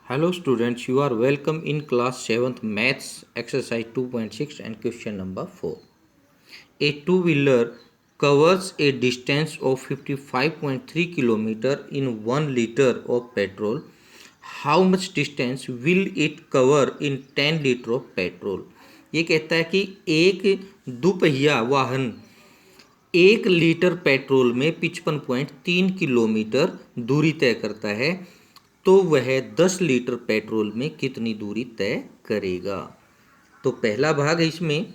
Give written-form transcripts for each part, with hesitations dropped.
Hello students, you are welcome in class 7th maths exercise 2.6 and question number 4. A two-wheeler covers a distance of 55.3 km in 1 liter of petrol. How much distance will it cover in 10 liter of petrol? ये कहता है कि एक दुपहिया वाहन 1 litre petrol में 55.3 kilometre दूरी तय करता है, तो वह 10 लीटर पेट्रोल में कितनी दूरी तय करेगा। तो पहला भाग इसमें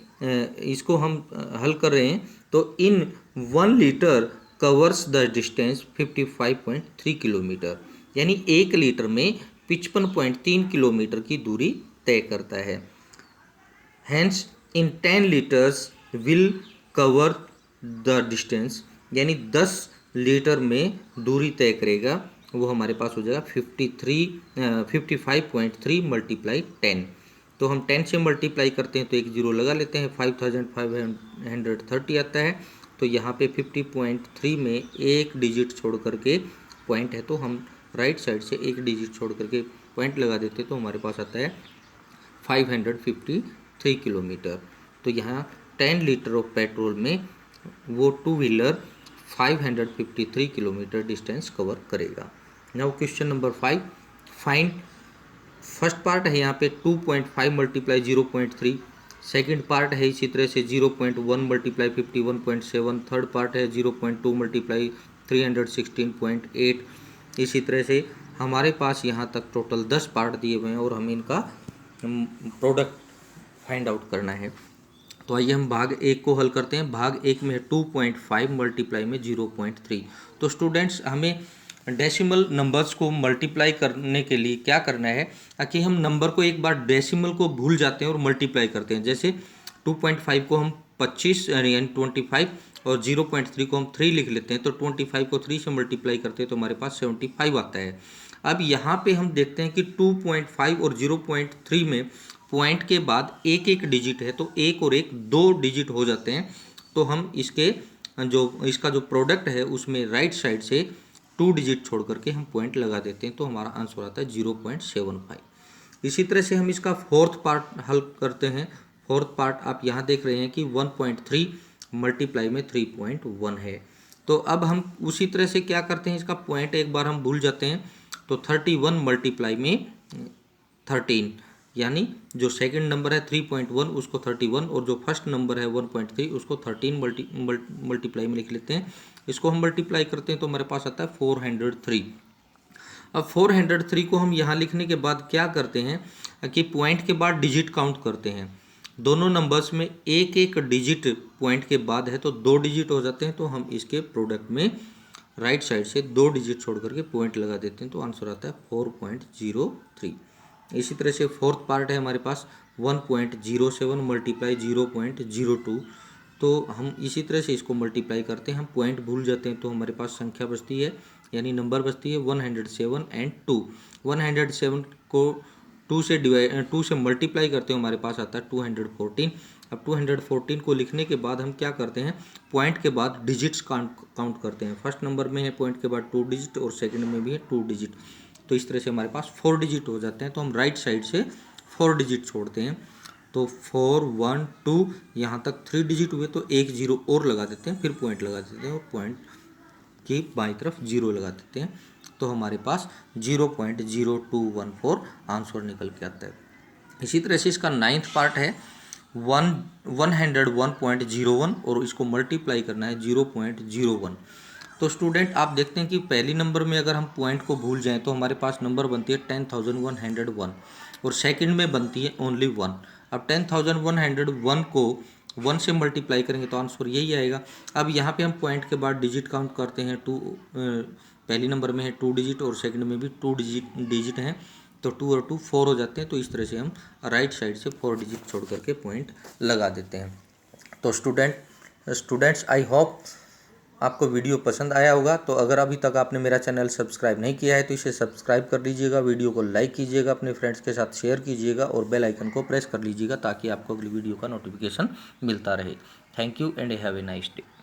इसको हम हल कर रहे हैं। तो इन 1 litre covers the distance 55.3 kilometre, यानी 1 लीटर में 55.3 किलोमीटर की दूरी तय करता है। Hence in 10 litres will cover the distance, यानी 10 लीटर में दूरी तय करेगा, वो हमारे पास हो जाएगा 55.3 मल्टीप्लाई 10। तो हम 10 से मल्टीप्लाई करते हैं तो एक जीरो लगा लेते हैं, 5530 आता है। तो यहाँ पे 50.3 में एक डिजिट छोड़ करके पॉइंट है, तो हम राइट साइड से एक डिजिट छोड़ करके पॉइंट लगा देते, तो हमारे पास आता है 553 किलोमीटर। तो यहाँ 10 लीटर ऑफ पेट्रोल में वो two wheeler 553 kilometre distance cover करेगा। Now question number 5, find. First part है यहाँ पे 2.5 मल्टीप्लाई 0.3, सेकेंड पार्ट है इसी तरह से 0.1 मल्टीप्लाई 51.7, थर्ड पार्ट है 0.2 मल्टीप्लाई 316.8। इसी तरह से हमारे पास यहाँ तक टोटल 10 पार्ट दिए हुए हैं और हमें इनका प्रोडक्ट फाइंड आउट करना है। तो आइए हम भाग एक को हल करते हैं। भाग एक में है 2.5 मल्टीप्लाई में 0.3। तो स्टूडेंट्स, हमें डेसिमल नंबर्स को मल्टीप्लाई करने के लिए क्या करना है कि हम नंबर को एक बार डेसिमल को भूल जाते हैं और मल्टीप्लाई करते हैं। जैसे 2.5 को हम 25 यानी 25 और 0.3 को हम 3 लिख लेते हैं, तो 25 को 3 से मल्टीप्लाई करते हैं तो हमारे पास 75 आता है। अब यहाँ पे हम देखते हैं कि 2.5 और 0.3 में पॉइंट के बाद एक एक डिजिट है, तो एक और एक 2 डिजिट हो जाते हैं। तो हम इसका जो प्रोडक्ट है उसमें राइट साइड से 2 डिजिट छोड़ करके हम पॉइंट लगा देते हैं, तो हमारा आंसर आता है 0.75। इसी तरह से हम इसका फोर्थ पार्ट हल करते हैं। फोर्थ पार्ट आप यहाँ देख रहे हैं कि 1.3 मल्टीप्लाई में 3.1 है। तो अब हम उसी तरह से क्या करते हैं, इसका पॉइंट एक बार हम भूल जाते हैं, तो 31 मल्टीप्लाई में 13, यानी जो सेकंड नंबर है 3.1 उसको 31 और जो फर्स्ट नंबर है 1.3 उसको 13 मल्टीप्लाई में लिख लेते हैं। इसको हम मल्टीप्लाई करते हैं तो हमारे पास आता है 403। अब 403 को हम यहाँ लिखने के बाद क्या करते हैं कि पॉइंट के बाद डिजिट काउंट करते हैं। दोनों नंबर्स में एक एक डिजिट पॉइंट के बाद है तो 2 डिजिट हो जाते हैं, तो हम इसके प्रोडक्ट में राइट साइड से 2 डिजिट छोड़ करके पॉइंट लगा देते हैं, तो आंसर आता है 4.03। इसी तरह से फोर्थ पार्ट है हमारे पास 1.07 मल्टीप्लाई 0.02। तो हम इसी तरह से इसको मल्टीप्लाई करते हैं, हम पॉइंट भूल जाते हैं, तो हमारे पास संख्या बचती है, यानी नंबर बचती है 107 एंड 2। 107 को 2 से मल्टीप्लाई करते हैं, हमारे पास आता है 214। अब 214 को लिखने के बाद हम क्या करते हैं, पॉइंट के बाद डिजिट्स काउंट करते हैं। फर्स्ट नंबर में है पॉइंट के बाद 2 डिजिट और सेकंड में भी है 2 डिजिट, तो इस तरह से हमारे पास 4 डिजिट हो जाते हैं। तो हम राइट साइड से 4 डिजिट छोड़ते हैं, तो 4 1 2 यहाँ तक 3 डिजिट हुए, तो एक जीरो और लगा देते हैं, फिर पॉइंट लगा देते हैं और पॉइंट की बाईं तरफ जीरो लगा देते हैं, तो हमारे पास 0.0214 आंसर निकल के आता है। इसी तरह से इसका नाइन्थ पार्ट है 101.01 और इसको मल्टीप्लाई करना है 0.01। तो स्टूडेंट, आप देखते हैं कि पहली नंबर में अगर हम पॉइंट को भूल जाएं तो हमारे पास नंबर बनती है 10,101 और सेकंड में बनती है ओनली 1। अब 10,101 को 1 से मल्टीप्लाई करेंगे तो आंसर यही आएगा। अब यहाँ पे हम पॉइंट के बाद डिजिट काउंट करते हैं, पहली नंबर में है 2 डिजिट और सेकंड में भी 2 डिजिट हैं, तो 2 और 2 4 हो जाते हैं। तो इस तरह से हम राइट साइड से 4 डिजिट छोड़ करके पॉइंट लगा देते हैं। तो स्टूडेंट्स, आई होप आपको वीडियो पसंद आया होगा। तो अगर अभी तक आपने मेरा चैनल सब्सक्राइब नहीं किया है तो इसे सब्सक्राइब कर लीजिएगा, वीडियो को लाइक कीजिएगा, अपने फ्रेंड्स के साथ शेयर कीजिएगा और बेल आइकन को प्रेस कर लीजिएगा ताकि आपको अगली वीडियो का नोटिफिकेशन मिलता रहे। Thank you and have a nice day.